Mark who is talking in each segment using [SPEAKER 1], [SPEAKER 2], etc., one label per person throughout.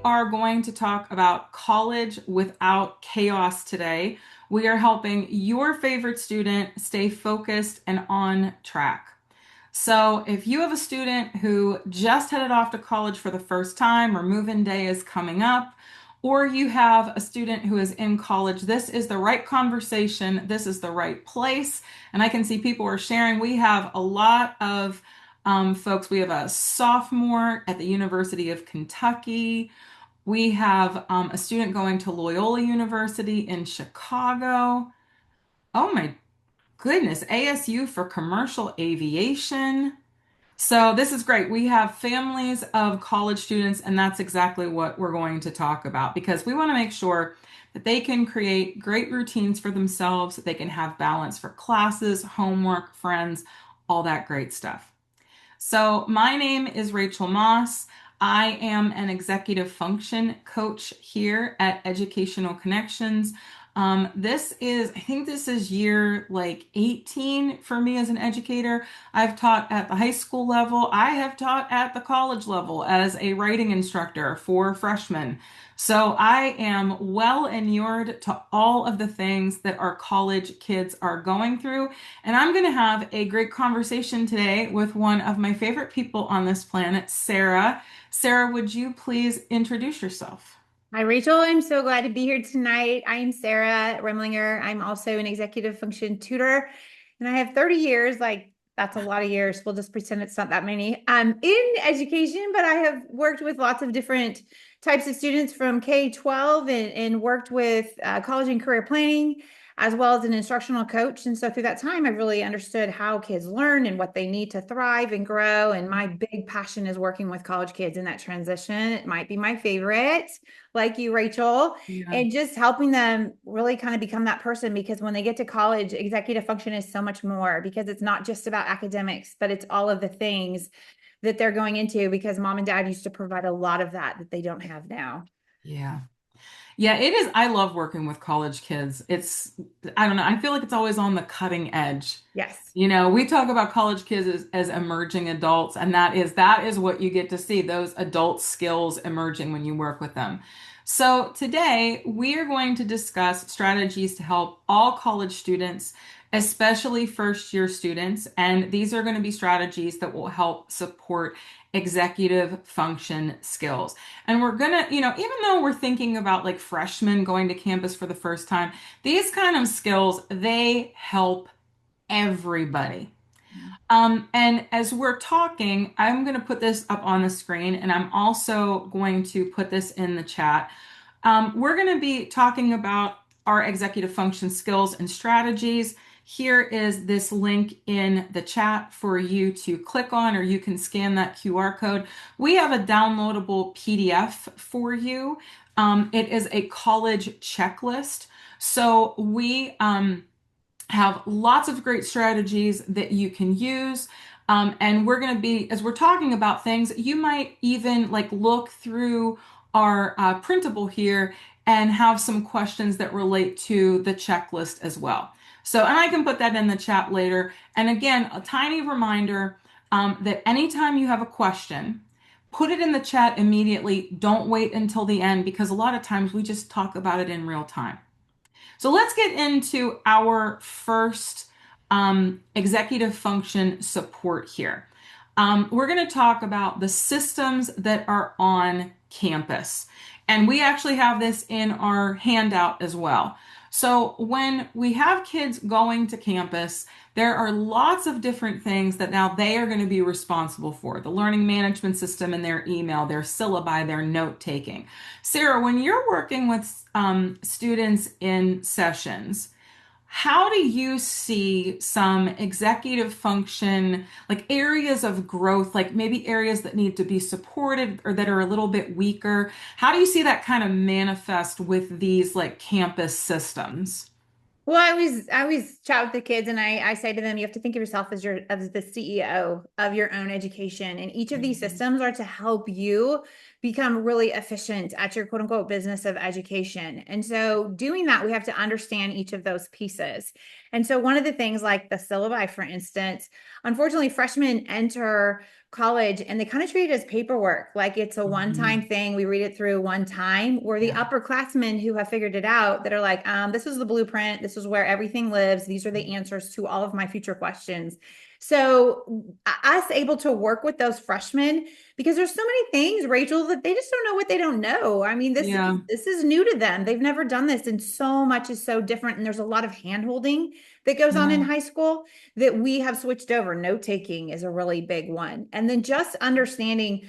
[SPEAKER 1] we are going to talk about college without chaos today. We are helping your favorite student stay focused and on track. So, if you have a student who just headed off to college for the first time, or move-in day is coming up, or you have a student who is in college, this is the right conversation. This is the right place. And I can see people are sharing. We have a lot of folks. We have a sophomore at the University of Kentucky. We have a student going to Loyola University in Chicago. Oh my goodness, ASU for commercial aviation. So this is great. We have families of college students, and that's exactly what we're going to talk about because we want to make sure that they can create great routines for themselves, that they can have balance for classes, homework, friends, all that great stuff. So my name is Rachael Moss. I am an executive function coach here at Educational Connections. I think this is year like 18 for me as an educator. I've taught at the high school level. I have taught at the college level as a writing instructor for freshmen. So I am well inured to all of the things that our college kids are going through. And I'm going to have a great conversation today with one of my favorite people on this planet, Sarah. Sarah, would you please introduce yourself?
[SPEAKER 2] Hi, Rachel. I'm so glad to be here tonight. I'm Sarah Remlinger. I'm also an executive function tutor, and I have 30 years. Like, that's a lot of years. We'll just pretend it's not that many. In education, but I have worked with lots of different types of students from K-12 and worked with college and career planning, as well as an instructional coach. And so through that time, I've really understood how kids learn and what they need to thrive and grow. And my big passion is working with college kids in that transition. It might be my favorite, like you, Rachel,
[SPEAKER 1] Yeah.
[SPEAKER 2] and just helping them really kind of become that person, because when they get to college, executive function is so much more, because it's not just about academics, but it's all of the things that they're going into, because mom and dad used to provide a lot of that they don't have now.
[SPEAKER 1] Yeah. Yeah, it is. I love working with college kids. I don't know, I feel like it's always on the cutting edge.
[SPEAKER 2] Yes.
[SPEAKER 1] We talk about college kids as emerging adults, and that is what you get to see, those adult skills emerging when you work with them. So today we are going to discuss strategies to help all college students, especially first year students. And these are going to be strategies that will help support executive function skills. And we're going to, even though we're thinking about like freshmen going to campus for the first time, these kind of skills, they help everybody. And as we're talking, I'm going to put this up on the screen, and I'm also going to put this in the chat. We're going to be talking about our executive function skills and strategies. Here is this link in the chat for you to click on, or you can scan that QR code. We have a downloadable PDF for you. It is a college checklist. So we have lots of great strategies that you can use. And we're going to be, as we're talking about things, you might even like look through our printable here and have some questions that relate to the checklist as well. So, and I can put that in the chat later. And again, a tiny reminder that anytime you have a question, put it in the chat immediately. Don't wait until the end, because a lot of times we just talk about it in real time. So let's get into our first executive function support here. We're going to talk about the systems that are on campus. And we actually have this in our handout as well. So when we have kids going to campus, there are lots of different things that now they are going to be responsible for: the learning management system and their email, their syllabi, their note taking. Sarah, when you're working with students in sessions, how do you see some executive function, like areas of growth, like maybe areas that need to be supported or that are a little bit weaker? How do you see that kind of manifest with these like campus systems?
[SPEAKER 2] Well, I always chat with the kids, and I say to them, you have to think of yourself as the CEO of your own education. And each of these
[SPEAKER 1] Mhm.
[SPEAKER 2] systems are to help you become really efficient at your quote unquote business of education. And so doing that, we have to understand each of those pieces. And so one of the things, like the syllabi, for instance, unfortunately, freshmen enter college, and they kind of treat it as paperwork, like it's a one-time
[SPEAKER 1] Mhm.
[SPEAKER 2] thing. We read it through one time. Where the
[SPEAKER 1] Yeah.
[SPEAKER 2] upperclassmen who have figured it out, that are like, this is the blueprint. This is where everything lives. These are the answers to all of my future questions. So us able to work with those freshmen, because there's so many things, Rachael, that they just don't know what they don't know. I mean,
[SPEAKER 1] Yeah.
[SPEAKER 2] this is new to them. They've never done this, and so much is so different. And there's a lot of hand holding that goes on in
[SPEAKER 1] Yeah.
[SPEAKER 2] high school that we have switched over. Note taking is a really big one. And then just understanding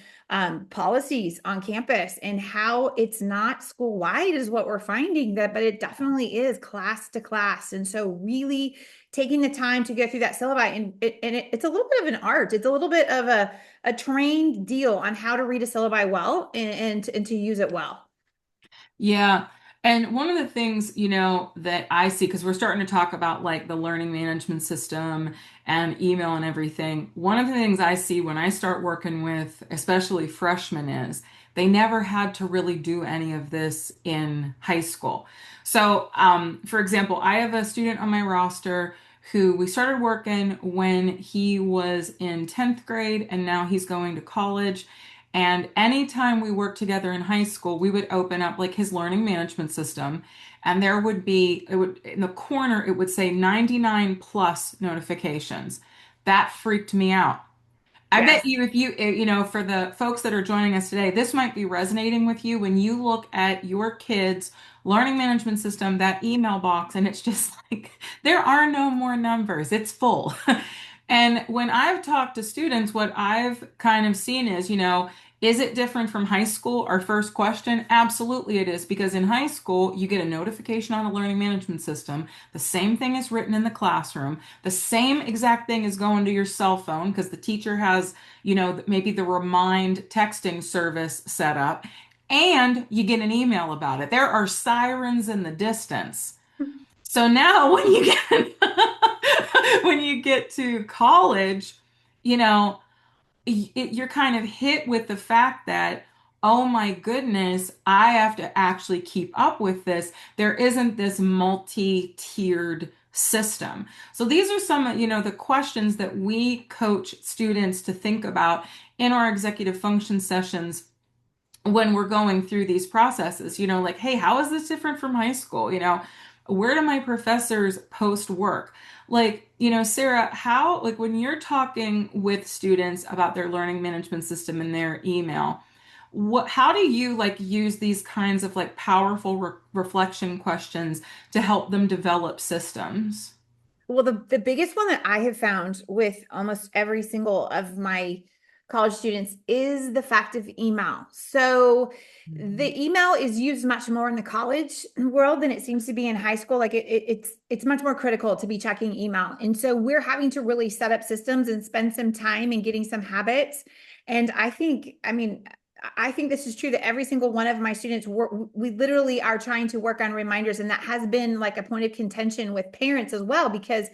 [SPEAKER 2] policies on campus and how it's not school wide is what we're finding, that, but it definitely is class to class. And so really taking the time to go through that syllabi, and it's a little bit of an art. It's a little bit of a trained deal on how to read a syllabi well, and to use it well.
[SPEAKER 1] Yeah. And one of the things, that I see, because we're starting to talk about like the learning management system and email and everything. One of the things I see when I start working with, especially freshmen, is they never had to really do any of this in high school. So, for example, I have a student on my roster who we started working when he was in 10th grade, and now he's going to college. And anytime we worked together in high school, we would open up like his learning management system, and there would be, it would, in the corner, it would say 99 plus notifications. That freaked me out. I bet
[SPEAKER 2] Yes.
[SPEAKER 1] you, if you, for the folks that are joining us today, this might be resonating with you when you look at your kids' learning management system, that email box, and it's just like there are no more numbers, it's full. And when I've talked to students, what I've kind of seen is, is it different from high school? Our first question, absolutely it is, because in high school, you get a notification on a learning management system. The same thing is written in the classroom. The same exact thing is going to your cell phone because the teacher has, maybe the remind texting service set up, and you get an email about it. There are sirens in the distance. So now when you get when you get to college, you know, you're kind of hit with the fact that, oh my goodness, I have to actually keep up with this. There isn't this multi-tiered system. So these are some, the questions that we coach students to think about in our executive function sessions when we're going through these processes, like, hey, how is this different from high school? Where do my professors post work? Like, Sarah, how, like, when you're talking with students about their learning management system and their email, how do you like use these kinds of like powerful reflection questions to help them develop systems?
[SPEAKER 2] Well, the biggest one that I have found with almost every single of my college students is the fact of email. So
[SPEAKER 1] Mhm.
[SPEAKER 2] the email is used much more in the college world than it seems to be in high school. Like it's much more critical to be checking email. And so we're having to really set up systems and spend some time in getting some habits. And I think this is true that every single one of my students, we literally are trying to work on reminders. And that has been like a point of contention with parents as well, because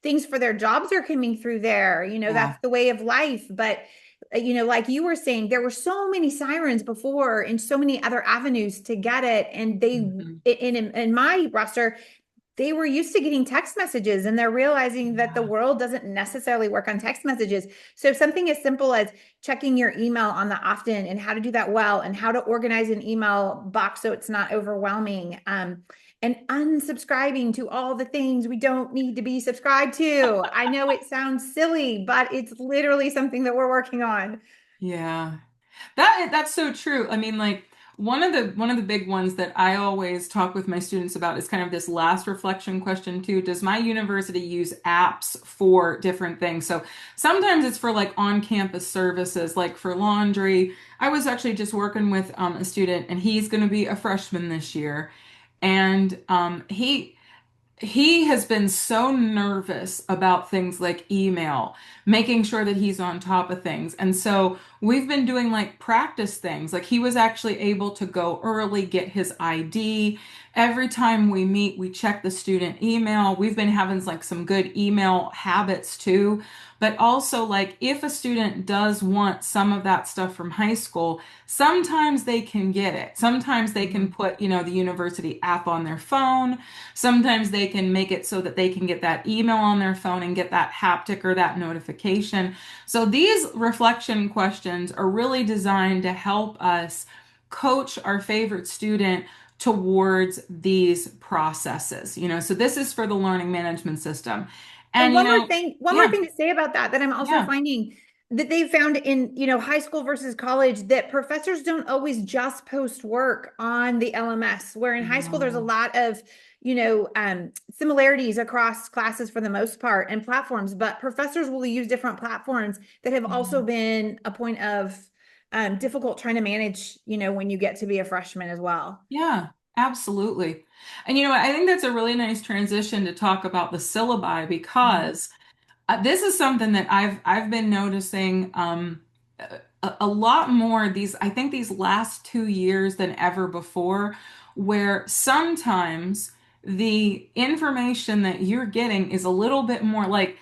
[SPEAKER 2] things for their jobs are coming through there.
[SPEAKER 1] Yeah.
[SPEAKER 2] That's the way of life. But, like you were saying, there were so many sirens before and so many other avenues to get it. And
[SPEAKER 1] Mhm.
[SPEAKER 2] in my roster, they were used to getting text messages, and they're realizing that the
[SPEAKER 1] Yeah.
[SPEAKER 2] world doesn't necessarily work on text messages. So something as simple as checking your email on the often, and how to do that well, and how to organize an email box so it's not overwhelming, and unsubscribing to all the things we don't need to be subscribed to. I know it sounds silly, but it's literally something that we're working on.
[SPEAKER 1] Yeah. That's so true. I mean, like one of the big ones that I always talk with my students about is kind of this last reflection question too. Does my university use apps for different things? So sometimes it's for like on-campus services, like for laundry. I was actually just working with a student, and he's going to be a freshman this year, and he has been so nervous about things like email, making sure that he's on top of things. And so we've been doing like practice things. Like he was actually able to go early, get his ID. Every time we meet, we check the student email. We've been having like some good email habits too. But also, like, if a student does want some of that stuff from high school, sometimes they can get it. Sometimes they can
[SPEAKER 2] Mhm.
[SPEAKER 1] put, the university app on their phone. Sometimes they can make it so that they can get that email on their phone and get that haptic or that notification. So these reflection questions are really designed to help us coach our favorite student towards these processes. So this is for the learning management system.
[SPEAKER 2] And
[SPEAKER 1] And
[SPEAKER 2] one more
[SPEAKER 1] yeah,
[SPEAKER 2] thing to say about that I'm also
[SPEAKER 1] yeah.
[SPEAKER 2] finding that they found in, high school versus college that professors don't always just post work on the LMS, where in high school there's a
[SPEAKER 1] No.
[SPEAKER 2] lot of, similarities across classes for the most part and platforms, but professors will use different platforms that have also
[SPEAKER 1] Mhm.
[SPEAKER 2] been a point of difficult trying to manage, when you get to be a freshman as well.
[SPEAKER 1] Yeah, absolutely. And what? I think that's a really nice transition to talk about the syllabi
[SPEAKER 2] Mhm.
[SPEAKER 1] because this is something that I've been noticing a lot more I think these last 2 years than ever before, where sometimes the information that you're getting is a little bit more like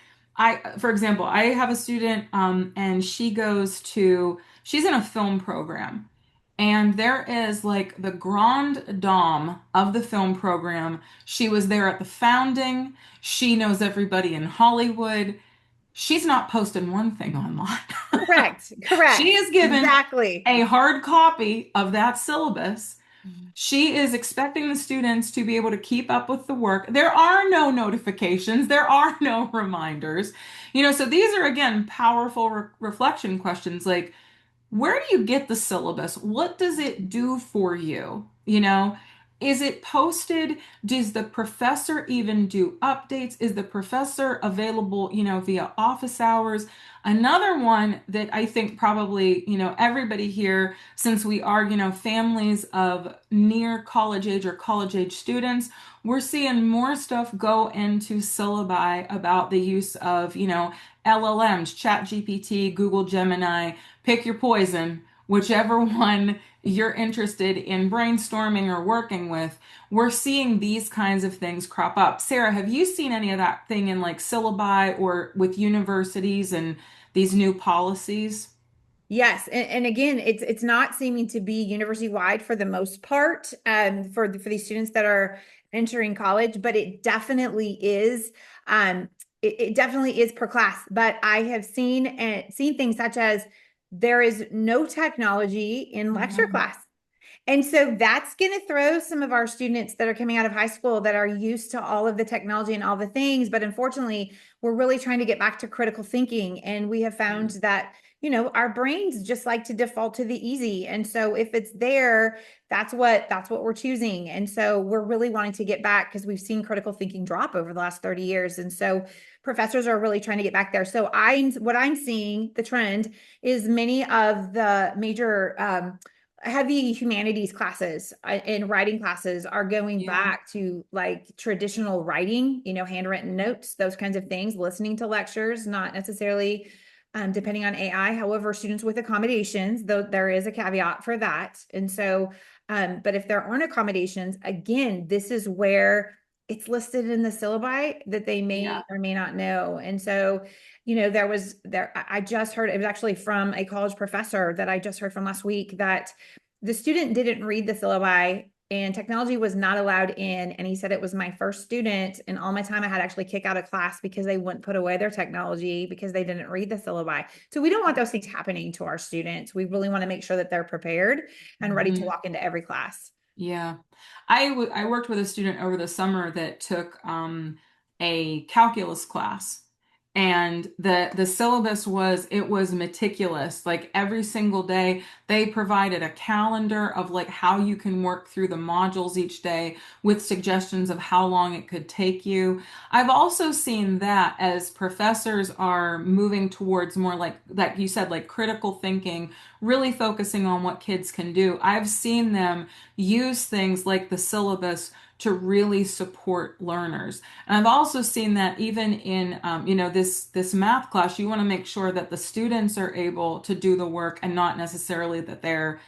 [SPEAKER 1] for example, I have a student and she's in a film program. And there is like the grande dame of the film program. She was there at the founding. She knows everybody in Hollywood. She's not posting one thing online.
[SPEAKER 2] Correct.
[SPEAKER 1] She
[SPEAKER 2] Correct.
[SPEAKER 1] is given
[SPEAKER 2] Exactly.
[SPEAKER 1] a hard copy of that syllabus. She is expecting the students to be able to keep up with the work. There are no notifications, there are no reminders. So these are again powerful reflection questions like, where do you get the syllabus? What does it do for you? Is it posted? Does the professor even do updates? Is the professor available, via office hours? Another one that I think probably, everybody here, since we are, families of near college age or college age students, we're seeing more stuff go into syllabi about the use of, LLMs, ChatGPT, Google Gemini, pick your poison, whichever one you're interested in brainstorming or working with. We're seeing these kinds of things crop up. Sarah, have you seen any of that thing in like syllabi or with universities and these new policies?
[SPEAKER 2] Yes, and again, it's not seeming to be university wide for the most part, for these students that are entering college, but it definitely is. It definitely is per class. But I have seen things such as there is no technology in lecture
[SPEAKER 1] Mhm.
[SPEAKER 2] class. And so that's going to throw some of our students that are coming out of high school that are used to all of the technology and all the things. But unfortunately, we're really trying to get back to critical thinking. And we have found that, our brains just like to default to the easy. And so if it's there, that's what we're choosing. And so we're really wanting to get back because we've seen critical thinking drop over the last 30 years. And so professors are really trying to get back there. So what I'm seeing, the trend is many of the major heavy humanities classes and writing classes are going
[SPEAKER 1] Yeah.
[SPEAKER 2] back to like traditional writing, handwritten notes, those kinds of things, listening to lectures, not necessarily depending on AI. However, students with accommodations, though there is a caveat for that. And so, but if there aren't accommodations, again, this is where it's listed in the syllabi that they
[SPEAKER 1] Yeah.
[SPEAKER 2] may or may not know. And so, I just heard, it was actually from a college professor that I just heard from last week that the student didn't read the syllabi and technology was not allowed in. And he said it was my first student in all my time I had actually kick out of class because they wouldn't put away their technology because they didn't read the syllabi. So we don't want those things happening to our students. We really want to make sure that they're prepared and ready to
[SPEAKER 1] Mhm.
[SPEAKER 2] walk into every class.
[SPEAKER 1] Yeah. I worked with a student over the summer that took a calculus class. And the syllabus was meticulous. Like every single day, they provided a calendar of like how you can work through the modules each day with suggestions of how long it could take you. I've also seen that as professors are moving towards more like you said, like critical thinking, really focusing on what kids can do. I've seen them use things like the syllabus to really support learners. And I've also seen that even in, this math class, you want to make sure that the students are able to do the work and not necessarily that they're,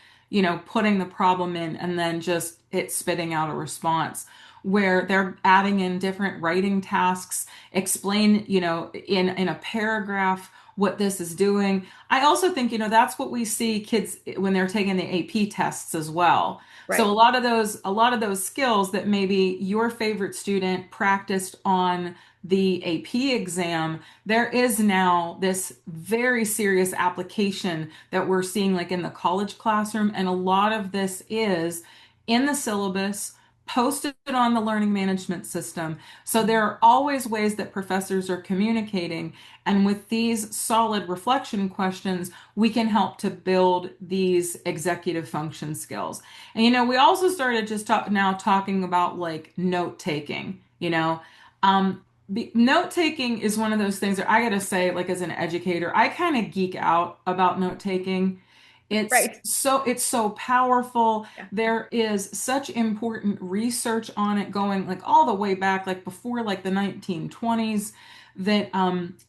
[SPEAKER 1] putting the problem in and then just it spitting out a response. Where they're adding in different writing tasks, explain, in a paragraph what this is doing. I also think, that's what we see kids when they're taking the AP tests as well. So
[SPEAKER 2] Right.
[SPEAKER 1] a lot of those skills that maybe your favorite student practiced on the AP exam, there is now this very serious application that we're seeing like in the college classroom. And a lot of this is in the syllabus, posted on the learning management system. So there are always ways that professors are communicating. And with these solid reflection questions, we can help to build these executive function skills. And we also started just now talking about like note taking, note taking is one of those things that I gotta say, like as an educator, I kind of geek out about note taking.
[SPEAKER 2] Right.
[SPEAKER 1] It's so powerful.
[SPEAKER 2] Yeah.
[SPEAKER 1] There is such important research on it going like all the way back, like before like the 1920s, that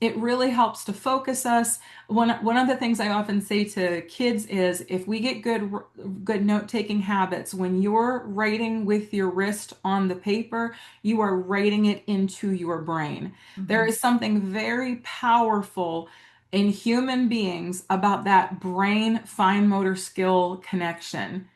[SPEAKER 1] it really helps to focus us. One of the things I often say to kids is if we get good note-taking habits, when you're writing with your wrist on the paper, you are writing it into your brain. There
[SPEAKER 2] Mhm.
[SPEAKER 1] is something very powerful in human beings about that brain fine motor skill connection.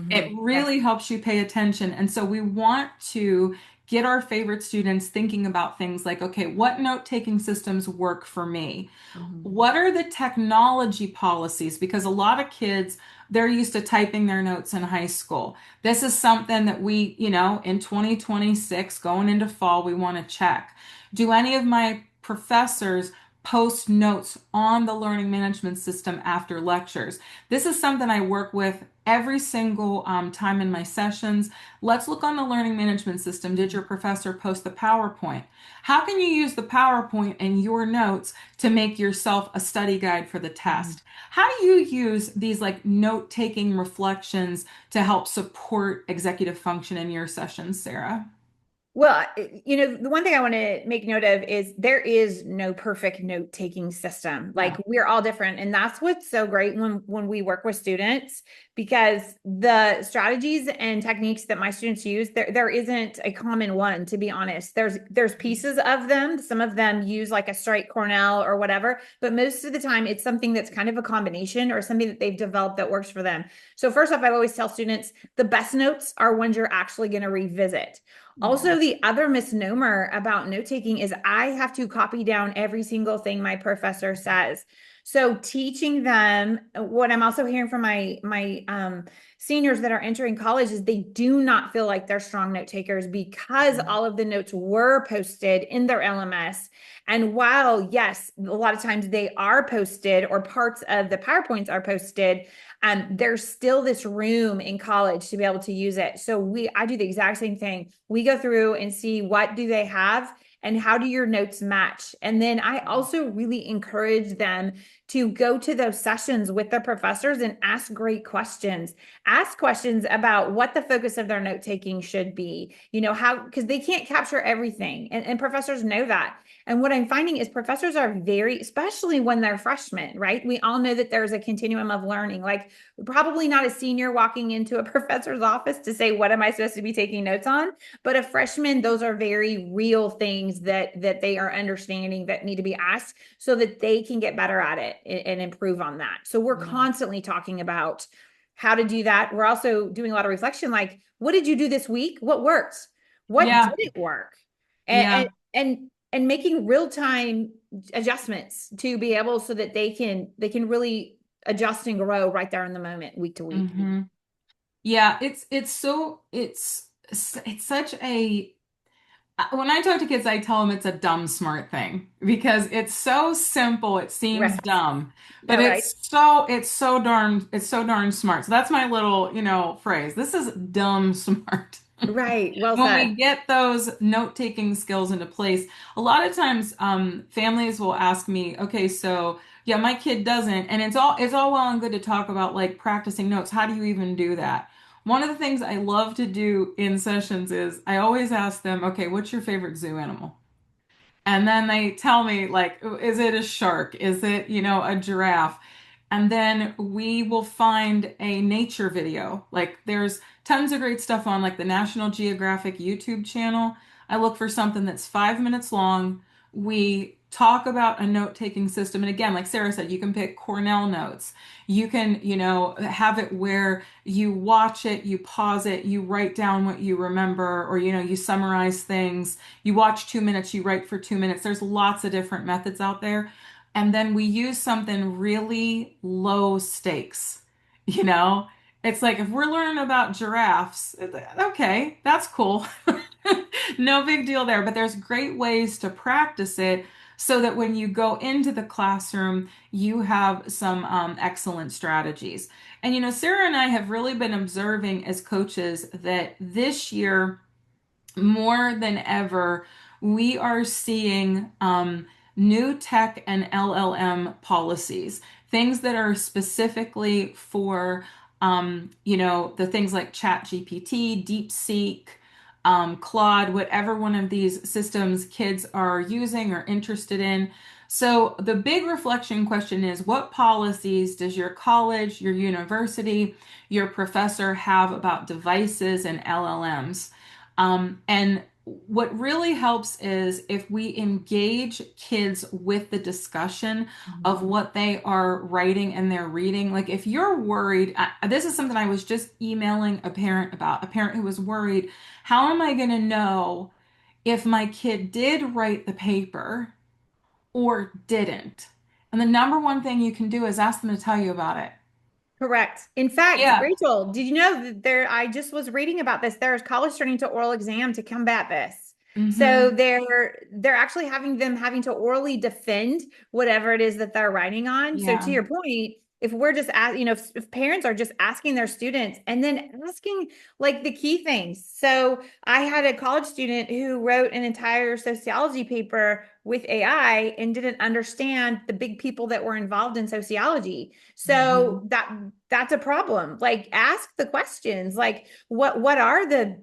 [SPEAKER 1] It
[SPEAKER 2] Yes.
[SPEAKER 1] really helps you pay attention. And so we want to get our favorite students thinking about things like, okay, what note-taking systems work for me?
[SPEAKER 2] Mhm.
[SPEAKER 1] What are the technology policies? Because a lot of kids, they're used to typing their notes in high school. This is something that we, in 2026, going into fall, we want to check. Do any of my professors post notes on the learning management system after lectures? This is something I work with every single time in my sessions. Let's look on the learning management system. Did your professor post the PowerPoint? How can you use the PowerPoint and your notes to make yourself a study guide for the
[SPEAKER 2] Mhm.
[SPEAKER 1] test? How do you use these like note-taking reflections to help support executive function in your sessions, Sarah?
[SPEAKER 2] Well, the one thing I want to make note of is there is no perfect note-taking system. Like
[SPEAKER 1] No.
[SPEAKER 2] we're all different, and that's what's so great when we work with students because the strategies and techniques that my students use, there isn't a common one, to be honest. There's pieces of them. Some of them use like a straight Cornell or whatever, but most of the time it's something that's kind of a combination or something that they've developed that works for them. So first off, I always tell students the best notes are ones you're actually going to revisit.
[SPEAKER 1] Yeah.
[SPEAKER 2] Also, the other misnomer about note taking is I have to copy down every single thing my professor says. So teaching them what I'm also hearing from my seniors that are entering college is they do not feel like they're strong note takers because all of the notes were posted in their LMS. And while yes, a lot of times they are posted or parts of the PowerPoints are posted, there's still this room in college to be able to use it. So I do the exact same thing. We go through and see what do they have and how do your notes match. And then I also really encourage them to go to those sessions with their professors and ask great questions. Ask questions about what the focus of their note taking should be, how, because they can't capture everything. And professors know that. And what I'm finding is professors are very, especially when they're freshmen, right? We all know that there's a continuum of learning. Like probably not a senior walking into a professor's office to say, what am I supposed to be taking notes on? But a freshman, those are very real things that they are understanding that need to be asked so that they can get better at it and improve on that. So we're
[SPEAKER 1] Yeah.
[SPEAKER 2] constantly talking about how to do that. We're also doing a lot of reflection, like, what did you do this week? What worked? What
[SPEAKER 1] Yeah.
[SPEAKER 2] didn't work? And
[SPEAKER 1] Yeah.
[SPEAKER 2] and making real time adjustments to be able so that they can really adjust and grow right there in the moment, week to week.
[SPEAKER 1] hmm Yeah, it's such a when I talk to kids, I tell them it's a dumb smart thing because it's so simple, it seems
[SPEAKER 2] Right.
[SPEAKER 1] dumb, but
[SPEAKER 2] No, right.
[SPEAKER 1] it's so darn smart. So that's my little, phrase. This is dumb smart.
[SPEAKER 2] Right. Well
[SPEAKER 1] When
[SPEAKER 2] said.
[SPEAKER 1] we get those note-taking skills into place, a lot of times families will ask me, okay, so yeah, my kid doesn't, and it's all well and good to talk about like practicing notes. How do you even do that? one of the things I love to do in sessions is I always ask them, okay, what's your favorite zoo animal? And then they tell me, like, is it a shark? Is it, a giraffe? And then we will find a nature video. Like, there's tons of great stuff on, like, the National Geographic YouTube channel. I look for something that's 5 minutes long. We talk about a note-taking system. And again, like Sarah said, you can pick Cornell notes. You can, have it where you watch it, you pause it, you write down what you remember, or, you summarize things. You watch 2 minutes, you write for 2 minutes. There's lots of different methods out there. And then we use something really low stakes. You know, it's like if we're learning about giraffes, okay, that's cool. No big deal there. But there's great ways to practice it so that when you go into the classroom, you have some excellent strategies. And, Sarah and I have really been observing as coaches that this year, more than ever, we are seeing new tech and LLM policies, things that are specifically for, the things like ChatGPT, DeepSeek, Claude, whatever one of these systems kids are using or interested in. So the big reflection question is, what policies does your college, your university, your professor have about devices and LLMs? And what really helps is if we engage kids with the discussion of
[SPEAKER 2] Mhm.
[SPEAKER 1] what they are writing and they're reading. Like if you're worried, this is something I was just emailing a parent about, a parent who was worried, how am I going to know if my kid did write the paper or didn't? And the number one thing you can do is ask them to tell you about it.
[SPEAKER 2] Correct. In fact,
[SPEAKER 1] Yeah.
[SPEAKER 2] Rachel, did you know that I just was reading about this. There's college turning to oral exam to combat this. So
[SPEAKER 1] Mm-hmm.
[SPEAKER 2] they're actually having to orally defend whatever it is that they're writing on. So to
[SPEAKER 1] Yeah.
[SPEAKER 2] your point, if we're just if parents are just asking their students and then asking like the key things. So I had a college student who wrote an entire sociology paper with AI and didn't understand the big people that were involved in sociology. So
[SPEAKER 1] Mm-hmm.
[SPEAKER 2] that's a problem. Like ask the questions. Like what are the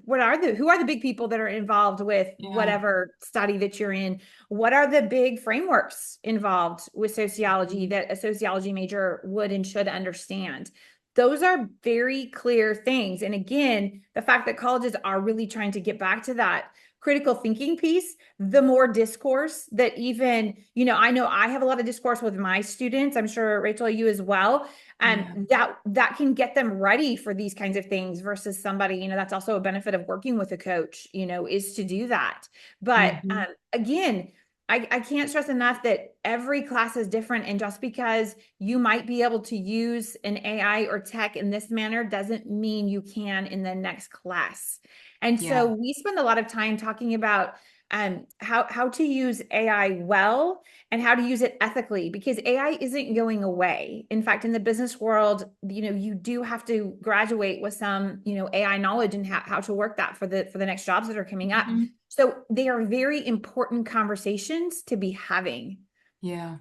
[SPEAKER 2] who are the big people that are involved with
[SPEAKER 1] Yeah.
[SPEAKER 2] whatever study that you're in? What are the big frameworks involved with sociology that a sociology major would and should understand? Those are very clear things. And again, the fact that colleges are really trying to get back to that critical thinking piece, the more discourse that even, I know I have a lot of discourse with my students. I'm sure Rachel, you as well.
[SPEAKER 1] Yeah.
[SPEAKER 2] And that can get them ready for these kinds of things versus somebody, that's also a benefit of working with a coach, is to do that. But
[SPEAKER 1] Mm-hmm.
[SPEAKER 2] again, I can't stress enough that every class is different. And just because you might be able to use an AI or tech in this manner doesn't mean you can in the next class. And so
[SPEAKER 1] Yeah.
[SPEAKER 2] we spend a lot of time talking about how to use AI well and how to use it ethically because AI isn't going away. In fact, in the business world, you do have to graduate with some, AI knowledge and how to work that for the next jobs that are coming up.
[SPEAKER 1] Mm-hmm.
[SPEAKER 2] So they are very important conversations to be having.
[SPEAKER 1] Yeah.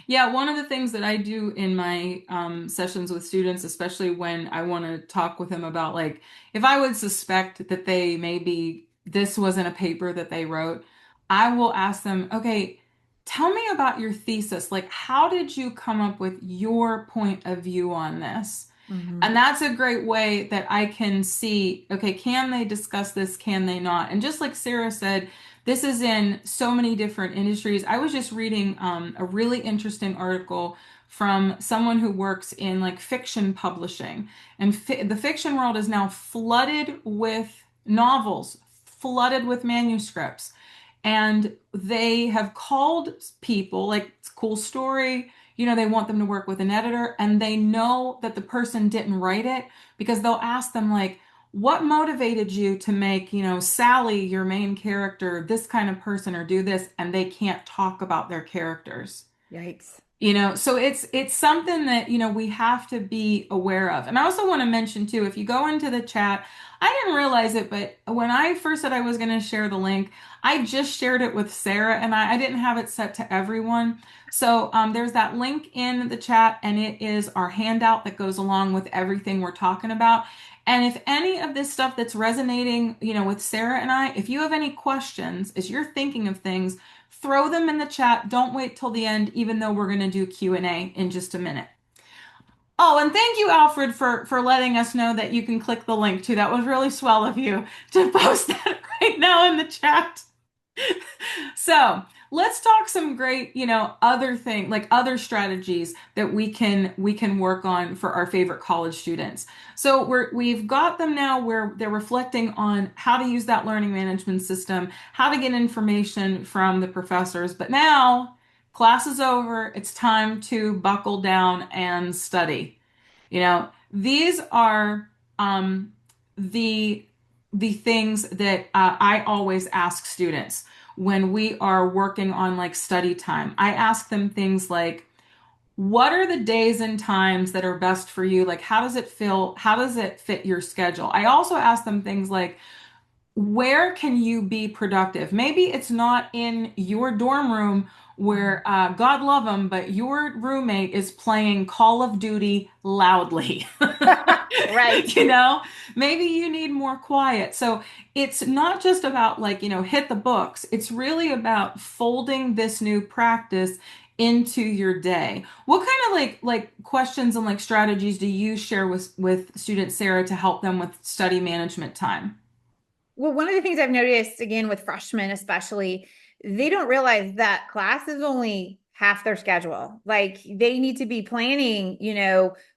[SPEAKER 1] Yeah, one of the things that I do in my sessions with students, especially when I want to talk with them about, like, if I would suspect that they maybe this wasn't a paper that they wrote, I will ask them, okay, tell me about your thesis. Like, how did you come up with your point of view on this? And
[SPEAKER 2] Mhm.
[SPEAKER 1] that's a great way that I can see, okay, can they discuss this? Can they not? And just like Sarah said, this is in so many different industries. I was just reading a really interesting article from someone who works in like fiction publishing. And the fiction world is now flooded with novels, flooded with manuscripts. And they have called people, like, it's a cool story, they want them to work with an editor, and they know that the person didn't write it because they'll ask them, like, what motivated you to make, Sally your main character, this kind of person, or do this, and they can't talk about their characters.
[SPEAKER 2] Yikes.
[SPEAKER 1] So it's something that, we have to be aware of. And I also want to mention too, if you go into the chat, I didn't realize it, but when I first said I was going to share the link, I just shared it with Sarah and I didn't have it set to everyone. So there's that link in the chat and it is our handout that goes along with everything we're talking about. And if any of this stuff that's resonating, with Sarah and I, if you have any questions as you're thinking of things, throw them in the chat. Don't wait till the end, even though we're going to do Q&A in just a minute. Oh, and thank you, Alfred, for letting us know that you can click the link too. That was really swell of you to post that right now in the chat. So let's talk some great, other thing, like other strategies that we can work on for our favorite college students. So we've got them now where they're reflecting on how to use that learning management system, how to get information from the professors. But now class is over. It's time to buckle down and study. These are the the things that I always ask students when we are working on like study time. I ask them things like, what are the days and times that are best for you? Like, how does it feel? How does it fit your schedule? I also ask them things like, where can you be productive? Maybe it's not in your dorm room where, God love them, but your roommate is playing Call of Duty loudly.
[SPEAKER 2] Right.
[SPEAKER 1] You know, maybe you need more quiet. So it's not just about like, hit the books. It's really about folding this new practice into your day. What kind of like questions and like strategies do you share with students, Sarah, to help them with study management time?
[SPEAKER 2] Well, one of the things I've noticed again with freshmen, especially, they don't realize that class is only half their schedule. Like they need to be planning,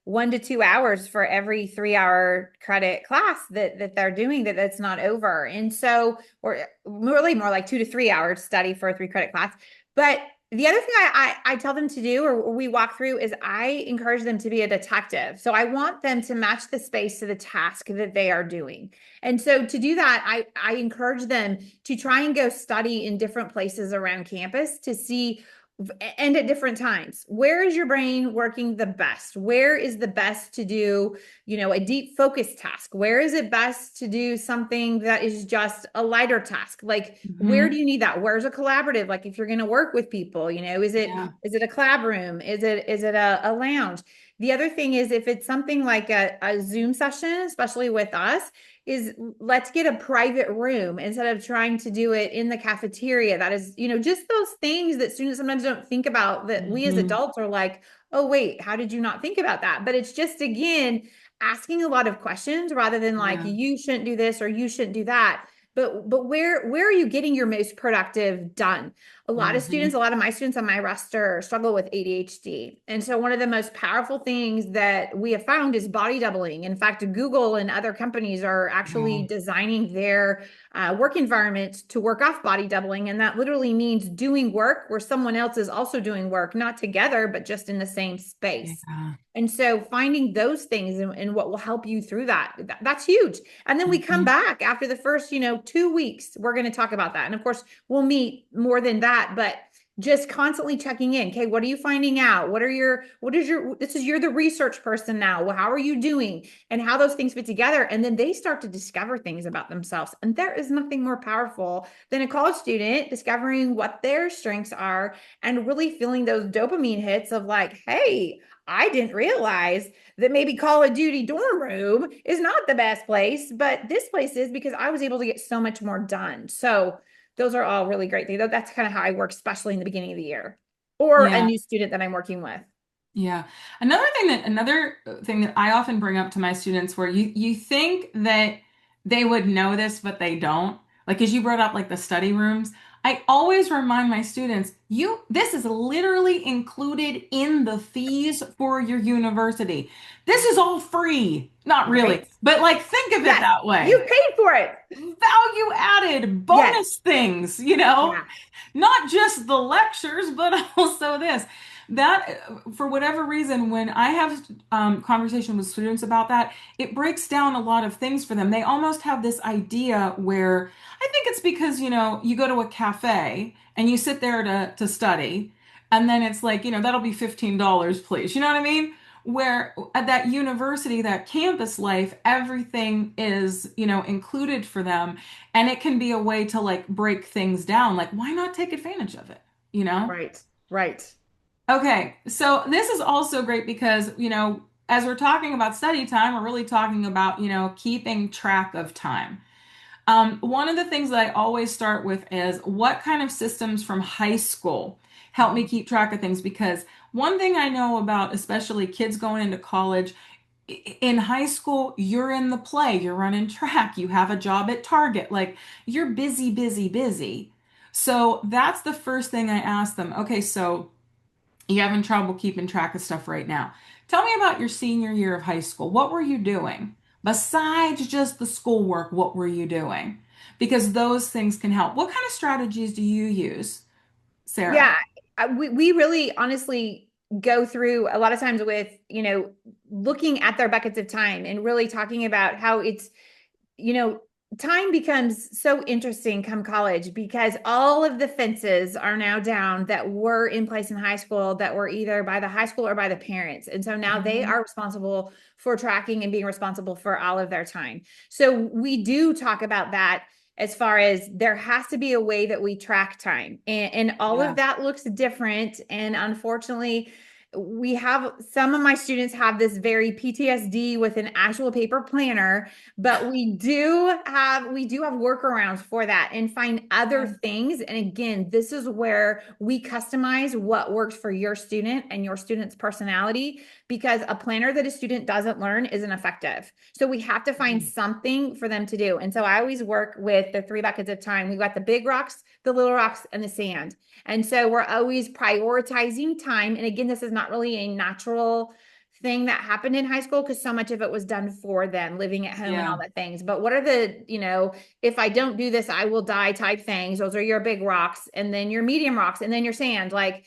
[SPEAKER 2] 1 to 2 hours for every 3 hour credit class that they're doing that's not over. And so, or really more like 2 to 3 hours study for a 3 credit class. But the other thing I tell them to do, or we walk through, is I encourage them to be a detective. So I want them to match the space to the task that they are doing. And so to do that, I encourage them to try and go study in different places around campus to see, and at different times, where is your brain working the best? Where is the best to do, a deep focus task? Where is it best to do something that is just a lighter task? Like, where do
[SPEAKER 1] Hmm.
[SPEAKER 2] you need that? Where's a collaborative? Like if you're going to work with people, is it
[SPEAKER 1] Yeah.
[SPEAKER 2] is it a collab room? Is it a lounge? The other thing is if it's something like a Zoom session, especially with us, is let's get a private room instead of trying to do it in the cafeteria. That is, just those things that students sometimes don't think about, that we as
[SPEAKER 1] Hmm.
[SPEAKER 2] adults are like, oh, wait, how did you not think about that? But it's just, again, asking a lot of questions rather than like,
[SPEAKER 1] Yeah.
[SPEAKER 2] you shouldn't do this or you shouldn't do that. But where are you getting your most productive done? A
[SPEAKER 1] Hmm.
[SPEAKER 2] lot of my students on my roster struggle with ADHD. And so one of the most powerful things that we have found is body doubling. In fact, Google and other companies are actually
[SPEAKER 1] Wow.
[SPEAKER 2] designing their work environment to work off body doubling. And that literally means doing work where someone else is also doing work, not together, but just in the same space.
[SPEAKER 1] Yeah.
[SPEAKER 2] And so finding those things and what will help you through that's huge. And then we come
[SPEAKER 1] Hmm.
[SPEAKER 2] back after the first, 2 weeks, we're going to talk about that. And of course, we'll meet more than that, but just constantly checking in. Okay, what are you finding out? You're the research person now. Well, how are you doing? And how those things fit together. And then they start to discover things about themselves. And there is nothing more powerful than a college student discovering what their strengths are and really feeling those dopamine hits of like, hey, I didn't realize that maybe Call of Duty dorm room is not the best place, but this place is, because I was able to get so much more done. So those are all really great things. That's kind of how I work, especially in the beginning of the year, or a
[SPEAKER 1] Yeah.
[SPEAKER 2] new student that I'm working with.
[SPEAKER 1] Yeah. Another thing that I often bring up to my students where you think that they would know this, but they don't. Like as you brought up like the study rooms, I always remind my students, this is literally included in the fees for your university. This is all free. Not really,
[SPEAKER 2] Right.
[SPEAKER 1] but like think of it
[SPEAKER 2] Yes.
[SPEAKER 1] that
[SPEAKER 2] You
[SPEAKER 1] way.
[SPEAKER 2] paid for it.
[SPEAKER 1] Value added
[SPEAKER 2] Yes.
[SPEAKER 1] bonus things,
[SPEAKER 2] Yeah.
[SPEAKER 1] not just the lectures, but also this. That, for whatever reason, when I have conversation with students about that, it breaks down a lot of things for them. They almost have this idea where I think it's because, you go to a cafe and you sit there to study. And then it's like, that'll be $15, please. You know what I mean? Where at that university, that campus life, everything is, included for them. And it can be a way to like break things down. Like, why not take advantage of it? You know?
[SPEAKER 2] Right. Right.
[SPEAKER 1] Okay, so this is also great because, as we're talking about study time, we're really talking about, keeping track of time. One of the things that I always start with is what kind of systems from high school help me
[SPEAKER 2] Mhm.
[SPEAKER 1] keep track of things? Because one thing I know about, especially kids going into college, in high school, you're in the play, you're running track, you have a job at Target, like you're busy, busy, busy. So that's the first thing I ask them. Okay, so you're having trouble keeping track of stuff right now. Tell me about your senior year of high school. What were you doing? Besides just the schoolwork, what were you doing? Because those things can help. What kind of strategies do you use, Sarah?
[SPEAKER 2] Yeah, we really honestly go through a lot of times with, looking at their buckets of time and really talking about how it's, you know, time becomes so interesting come college because all of the fences are now down that were in place in high school that were either by the high school or by the parents. And so now they
[SPEAKER 1] Mhm.
[SPEAKER 2] are responsible for tracking and being responsible for all of their time. So we do talk about that as far as there has to be a way that we track time. And all of
[SPEAKER 1] Yeah.
[SPEAKER 2] that looks different. And unfortunately, we have some of my students have this very PTSD with an actual paper planner, but we do have workarounds for that and find other
[SPEAKER 1] Good.
[SPEAKER 2] things. And again, this is where we customize what works for your student and your student's personality, because a planner that a student doesn't learn isn't effective. So we have to find something for them to do. And so I always work with the three buckets of time. We've got the big rocks, the little rocks, and the sand. And so we're always prioritizing time. And again, this is not really a natural thing that happened in high school because so much of it was done for them, living at home and all
[SPEAKER 1] Yeah.
[SPEAKER 2] that things. But what are the, if I don't do this, I will die type things? Those are your big rocks, and then your medium rocks, and then your sand. Like,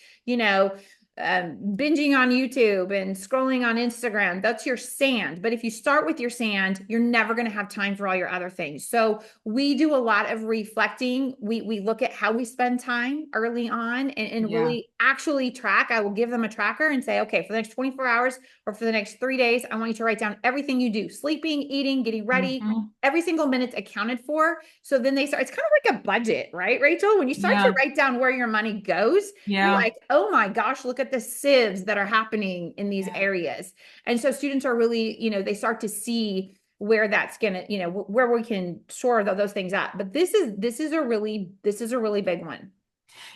[SPEAKER 2] binging on YouTube and scrolling on Instagram, that's your sand. But if you start with your sand, you're never going to have time for all your other things. So we do a lot of reflecting. We look at how we spend time early on and
[SPEAKER 1] Yeah.
[SPEAKER 2] really actually track. I will give them a tracker and say, okay, for the next 24 hours or for the next 3 days, I want you to write down everything you do, sleeping, eating, getting ready.
[SPEAKER 1] Hmm.
[SPEAKER 2] Every single minute's accounted for. So then they start, it's kind of like a budget, right, Rachel? When you start to
[SPEAKER 1] Yeah.
[SPEAKER 2] write down where your money goes, you're
[SPEAKER 1] Yeah.
[SPEAKER 2] like, oh my gosh, look at the sieves that are happening in these
[SPEAKER 1] Yeah.
[SPEAKER 2] areas. And so students are really, they start to see where that's gonna, where we can shore those things up. But this is a really big one.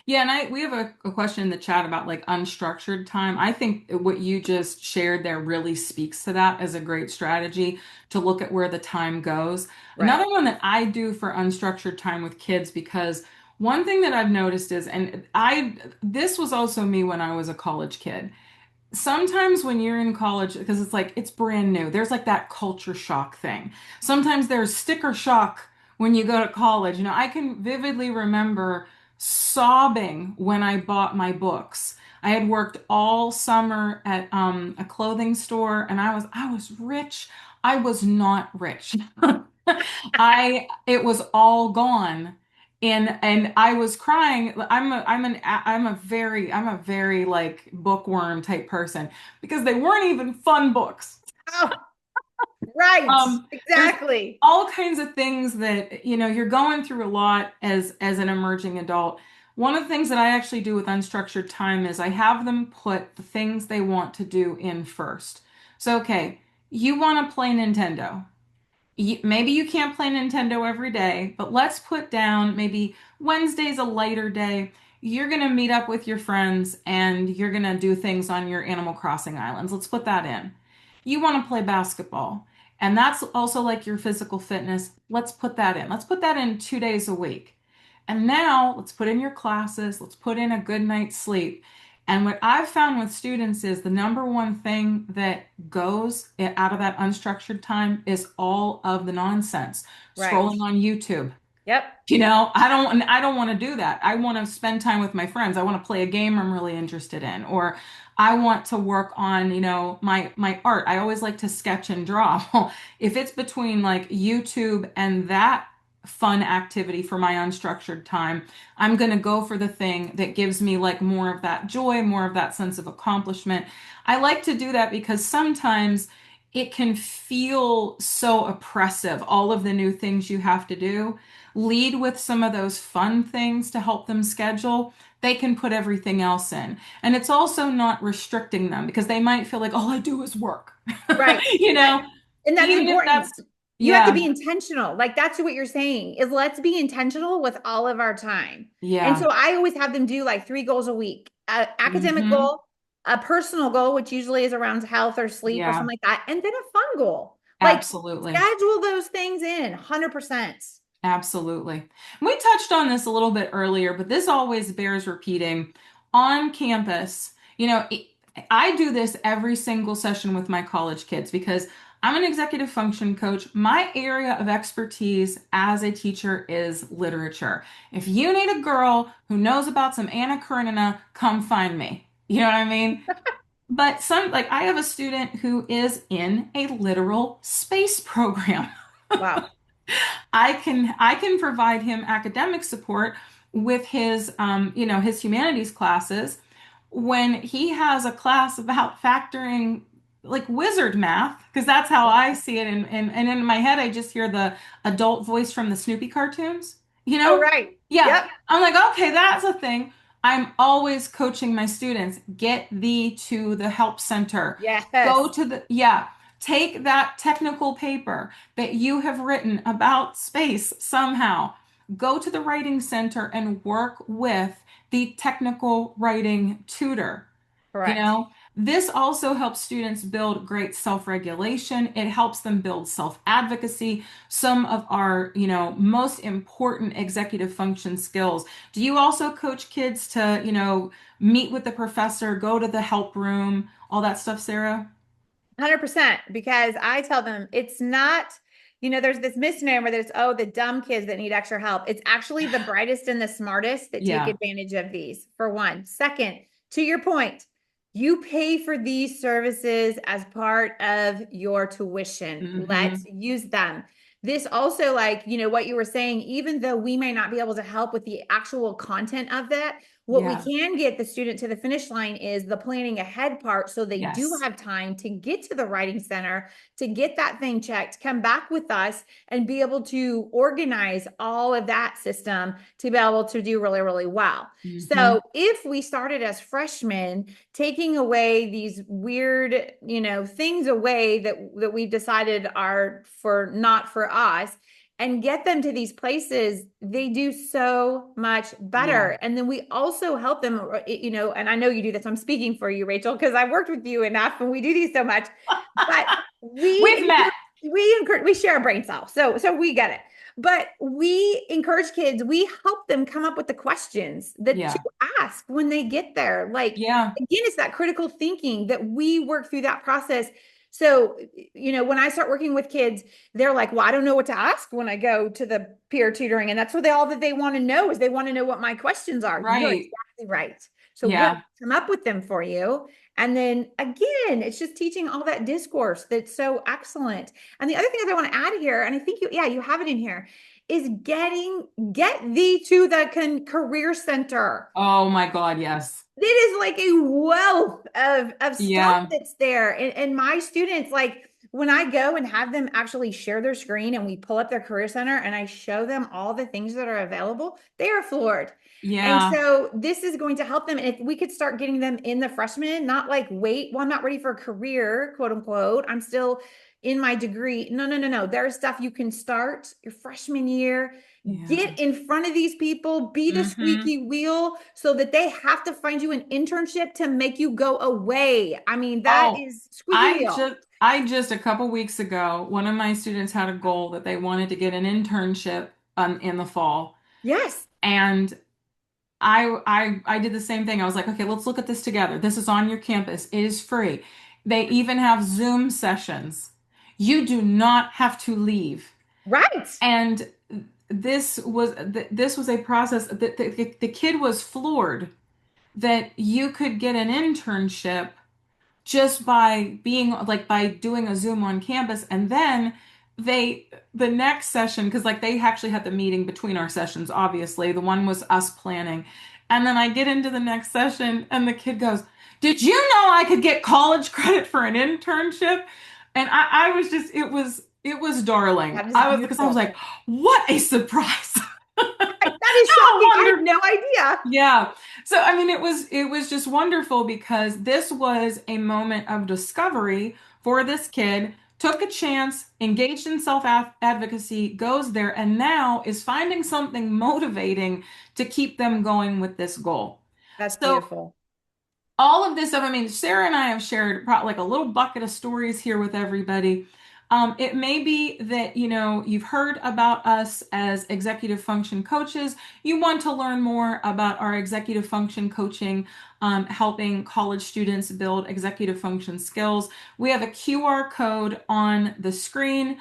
[SPEAKER 1] Yeah, and we have a question in the chat about like unstructured time. I think what you just shared there really speaks to that as a great strategy to look at where the time goes. Another
[SPEAKER 2] Right.
[SPEAKER 1] one that I do for unstructured time with kids, because one thing that I've noticed is, and this was also me when I was a college kid. Sometimes when you're in college, because it's like it's brand new, there's like that culture shock thing. Sometimes there's sticker shock when you go to college. I can vividly remember sobbing when I bought my books. I had worked all summer at a clothing store, and I was rich. I was not rich. It was all gone. And I was crying. I'm a very like bookworm type person because they weren't even fun books.
[SPEAKER 2] Oh, right.
[SPEAKER 1] There's
[SPEAKER 2] Exactly.
[SPEAKER 1] all kinds of things that you're going through a lot as an emerging adult. One of the things that I actually do with unstructured time is I have them put the things they want to do in first. So okay, you want to play Nintendo. Maybe you can't play Nintendo every day, but let's put down maybe Wednesday's a lighter day. You're going to meet up with your friends and you're going to do things on your Animal Crossing islands. Let's put that in. You want to play basketball, and that's also like your physical fitness. Let's put that in. Let's put that in 2 days a week. And now let's put in your classes. Let's put in a good night's sleep. And what I've found with students is the number one thing that goes out of that unstructured time is all of the nonsense.
[SPEAKER 2] Right.
[SPEAKER 1] Scrolling on YouTube.
[SPEAKER 2] Yep.
[SPEAKER 1] I don't want to do that. I want to spend time with my friends. I want to play a game I'm really interested in, or I want to work on, my art. I always like to sketch and draw. Well, if it's between like YouTube and that fun activity for my unstructured time. I'm going to go for the thing that gives me like more of that joy, more of that sense of accomplishment. I like to do that because sometimes it can feel so oppressive, all of the new things you have to do. Lead with some of those fun things to help them schedule. They can put everything else in. And it's also not restricting them because they might feel like all I do is work.
[SPEAKER 2] Right.
[SPEAKER 1] You
[SPEAKER 2] That,
[SPEAKER 1] know,
[SPEAKER 2] and that's
[SPEAKER 1] even if
[SPEAKER 2] important.
[SPEAKER 1] that's,
[SPEAKER 2] You have to
[SPEAKER 1] yeah,
[SPEAKER 2] be intentional. Like that's what you're saying is let's be intentional with all of our time. And
[SPEAKER 1] yeah,
[SPEAKER 2] so I always have them do like 3 goals a week, academic
[SPEAKER 1] hmm,
[SPEAKER 2] goal, a personal goal, which usually is around health or sleep or
[SPEAKER 1] yeah,
[SPEAKER 2] something like that. And then a fun goal. Like
[SPEAKER 1] absolutely.
[SPEAKER 2] schedule those things in 100%.
[SPEAKER 1] Absolutely. We touched on this a little bit earlier, but this always bears repeating. On campus, I do this every single session with my college kids because I'm an executive function coach. My area of expertise as a teacher is literature. If you need a girl who knows about some Anna Karenina, come find me. You know what I mean? But like I have a student who is in a literal space program.
[SPEAKER 2] Wow.
[SPEAKER 1] I can provide him academic support with his his humanities classes when he has a class about factoring like wizard math because that's how I see it and in my head I just hear the adult voice from the Snoopy cartoons, you
[SPEAKER 2] Oh,
[SPEAKER 1] know?
[SPEAKER 2] right.
[SPEAKER 1] Yeah.
[SPEAKER 2] Yep.
[SPEAKER 1] I'm like, okay, that's a thing. I'm always coaching my students, get thee to the help center. Go
[SPEAKER 2] Yes.
[SPEAKER 1] to yeah, take that technical paper that you have written about space somehow. Go to the writing center and work with the technical writing tutor. You
[SPEAKER 2] Correct.
[SPEAKER 1] know, this also helps students build great self-regulation. It helps them build self-advocacy, some of our, most important executive function skills. Do you also coach kids to, meet with the professor, go to the help room, all that stuff, Sarah?
[SPEAKER 2] 100% because I tell them it's not, there's this misnomer that it's, oh, the dumb kids that need extra help. It's actually the brightest and the smartest that take
[SPEAKER 1] Yeah.
[SPEAKER 2] advantage of these, for one. Second, to your point, you pay for these services as part of your tuition. Let's
[SPEAKER 1] Hmm.
[SPEAKER 2] use them. This also, like, what you were saying, even though we may not be able to help with the actual content of that, what we
[SPEAKER 1] Yeah.
[SPEAKER 2] can get the student to the finish line is the planning ahead part so they do
[SPEAKER 1] Yes.
[SPEAKER 2] have time to get to the writing center, to get that thing checked, come back with us and be able to organize all of that system to be able to do really, really well.
[SPEAKER 1] Hmm.
[SPEAKER 2] So if we started as freshmen, taking away these weird, things away that we've decided are for not for us, and get them to these places, they do so much
[SPEAKER 1] Yeah.
[SPEAKER 2] better. And then we also help them, and I know you do this. I'm speaking for you, Rachael, because I've worked with you enough and we do these so much. But we
[SPEAKER 1] We've met.
[SPEAKER 2] encourage, we share a brain cell. So we get it. But we encourage kids, we help them come up with the questions that to
[SPEAKER 1] Yeah.
[SPEAKER 2] ask when they get there. Like,
[SPEAKER 1] Yeah.
[SPEAKER 2] again, it's that critical thinking that we work through that process. So, when I start working with kids, they're like, well, I don't know what to ask when I go to the peer tutoring. And that's what all that they want to know is they want to know what my questions are. You're
[SPEAKER 1] Right.
[SPEAKER 2] exactly right. So we're going
[SPEAKER 1] Yeah.
[SPEAKER 2] to come up with them for you. And then again, it's just teaching all that discourse that's so excellent. And the other thing that I want to add here, and I think you have it in here, is get thee to the career center.
[SPEAKER 1] Oh my God, yes.
[SPEAKER 2] It is like a wealth of stuff
[SPEAKER 1] Yeah.
[SPEAKER 2] that's there. And my students, like when I go and have them actually share their screen and we pull up their career center and I show them all the things that are available, they are floored. And
[SPEAKER 1] Yeah.
[SPEAKER 2] so this is going to help them. And if we could start getting them in the freshman, not like, wait, well, I'm not ready for a career, quote unquote. I'm still in my degree. No, no, no, no. There's stuff you can start your freshman year,
[SPEAKER 1] Yeah.
[SPEAKER 2] get in front of these people, be the
[SPEAKER 1] Hmm.
[SPEAKER 2] squeaky wheel so that they have to find you an internship to make you go away. I mean, that
[SPEAKER 1] Oh,
[SPEAKER 2] is squeaky wheel.
[SPEAKER 1] I just a couple weeks ago, one of my students had a goal that they wanted to get an internship in the fall.
[SPEAKER 2] Yes.
[SPEAKER 1] And I did the same thing. I was like, okay, let's look at this together. This is on your campus. It is free. They even have Zoom sessions. You do not have to leave.
[SPEAKER 2] Right.
[SPEAKER 1] And this was a process that the kid was floored that you could get an internship just by being like by doing a Zoom on campus. And then they the next session, because like they actually had the meeting between our sessions, obviously. The one was us planning. And then I get into the next session and the kid goes, "Did you know I could get college credit for an internship?" And I was just, it was darling.
[SPEAKER 2] That is
[SPEAKER 1] I was, because I was
[SPEAKER 2] beautiful.
[SPEAKER 1] like, what a surprise.
[SPEAKER 2] That is
[SPEAKER 1] How
[SPEAKER 2] shocking. I had
[SPEAKER 1] wonderful.
[SPEAKER 2] no idea.
[SPEAKER 1] Yeah. So I mean it was just wonderful because this was a moment of discovery for this kid, took a chance, engaged in self-advocacy, goes there and now is finding something motivating to keep them going with this goal.
[SPEAKER 2] That's
[SPEAKER 1] So
[SPEAKER 2] beautiful.
[SPEAKER 1] all of this stuff, I mean, Sarah and I have shared probably like a little bucket of stories here with everybody. It may be that, you've heard about us as executive function coaches. You want to learn more about our executive function coaching, helping college students build executive function skills. We have a QR code on the screen.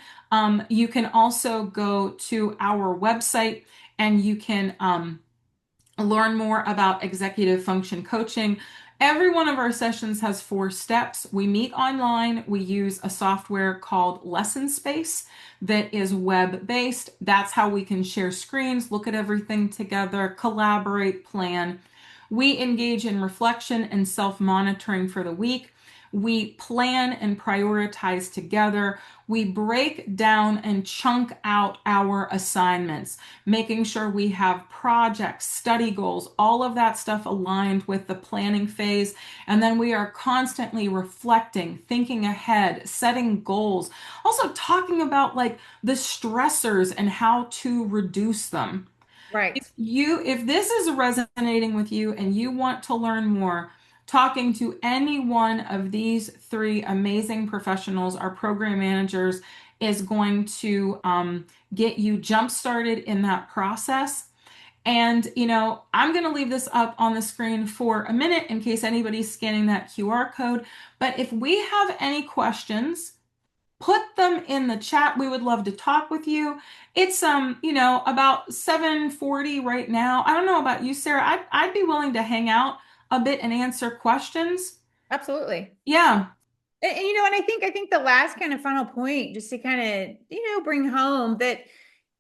[SPEAKER 1] You can also go to our website and you can learn more about executive function coaching. Every one of our sessions has 4 steps. We meet online. We use a software called Lesson Space that is web based. That's how we can share screens, look at everything together, collaborate, plan. We engage in reflection and self monitoring for the week. We plan and prioritize together. We break down and chunk out our assignments, making sure we have projects, study goals, all of that stuff aligned with the planning phase. And then we are constantly reflecting, thinking ahead, setting goals, also talking about like the stressors and how to reduce them.
[SPEAKER 2] Right.
[SPEAKER 1] If this is resonating with you and you want to learn more, talking to any one of these 3 amazing professionals, our program managers, is going to get you jump started in that process. And, I'm going to leave this up on the screen for a minute in case anybody's scanning that QR code. But if we have any questions, put them in the chat. We would love to talk with you. It's about 7:40 right now. I don't know about you, Sarah. I'd be willing to hang out a bit and answer questions.
[SPEAKER 2] Absolutely.
[SPEAKER 1] Yeah.
[SPEAKER 2] And I think the last kind of final point, just to kind of, bring home that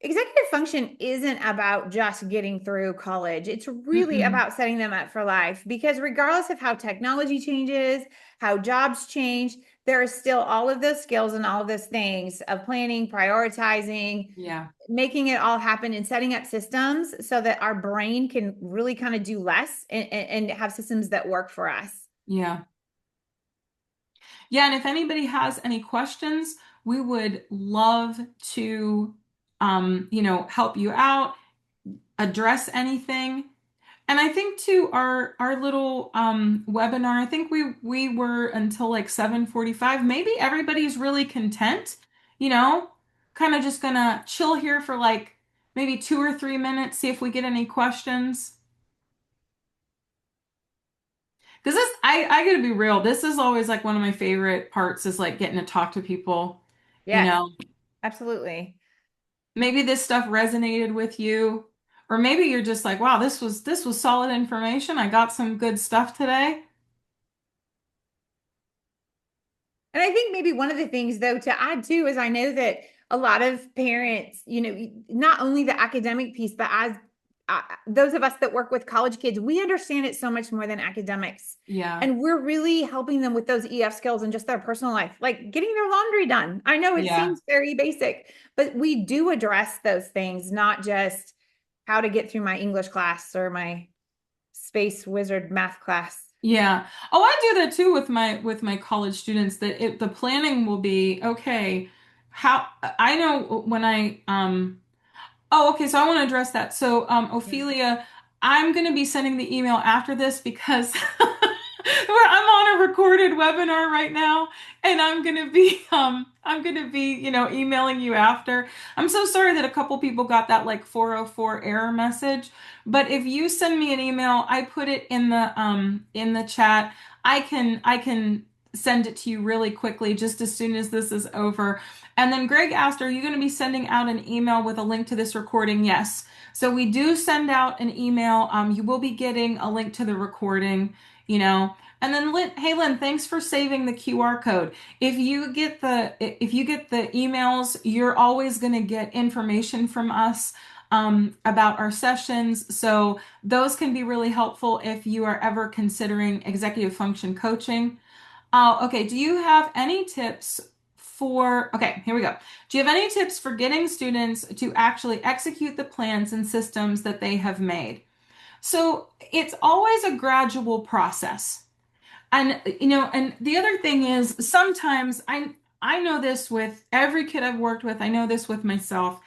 [SPEAKER 2] executive function isn't about just getting through college. It's really
[SPEAKER 1] Mm-mm.
[SPEAKER 2] about setting them up for life because regardless of how technology changes, how jobs change, there are still all of those skills and all of those things of planning, prioritizing,
[SPEAKER 1] Yeah.
[SPEAKER 2] making it all happen and setting up systems so that our brain can really kind of do less and have systems that work for us.
[SPEAKER 1] Yeah. Yeah. And if anybody has any questions, we would love to, help you out, address anything. And I think too, our little webinar, I think we were until like 7:45. Maybe everybody's really content, you know, kind of just gonna chill here for like maybe 2 or 3 minutes, see if we get any questions. Because I gotta be real, this is always like one of my favorite parts is like getting to talk to people, you
[SPEAKER 2] Yes,
[SPEAKER 1] know.
[SPEAKER 2] absolutely.
[SPEAKER 1] Maybe this stuff resonated with you, or maybe you're just like, wow, this was solid information. I got some good stuff today.
[SPEAKER 2] And I think maybe one of the things, though, to add too, is I know that a lot of parents, not only the academic piece, but as those of us that work with college kids, we understand it so much more than academics.
[SPEAKER 1] Yeah,
[SPEAKER 2] And we're really helping them with those EF skills and just their personal life, like getting their laundry done. I know it
[SPEAKER 1] yeah.
[SPEAKER 2] seems very basic, but we do address those things, not just how to get through my English class or my space wizard math class.
[SPEAKER 1] Yeah. Oh, I do that too with my college students that the planning will be okay. How I know when oh, okay, so I want to address that. So,
[SPEAKER 2] Yeah.
[SPEAKER 1] Ophelia, I'm going to be sending the email after this because I'm on a recorded webinar right now, and I'm going to be, emailing you after. I'm so sorry that a couple people got that like 404 error message, but if you send me an email, I put it in the chat. I can send it to you really quickly just as soon as this is over. And then Greg asked, are you going to be sending out an email with a link to this recording? Yes. So we do send out an email. You will be getting a link to the recording, you know, And then hey Lynn, thanks for saving the QR code. If you get the emails, you're always going to get information from us about our sessions. So those can be really helpful if you are ever considering executive function coaching. Okay, do you have any tips okay, here we go. Do you have any tips for getting students to actually execute the plans and systems that they have made? So it's always a gradual process. And and the other thing is sometimes I know this with every kid I've worked with, I know this with myself.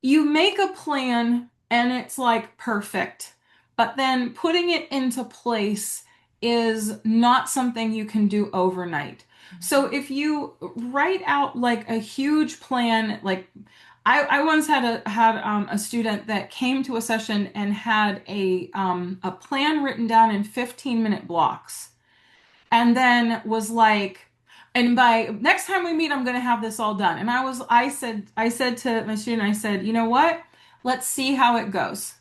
[SPEAKER 1] You make a plan and it's like perfect, but then putting it into place is not something you can do overnight. So if you write out like a huge plan, like I once had a student that came to a session and had a plan written down in 15-minute blocks, and then was like, and by next time we meet, I'm going to have this all done. And I said to my student, I said, you know what? Let's see how it goes.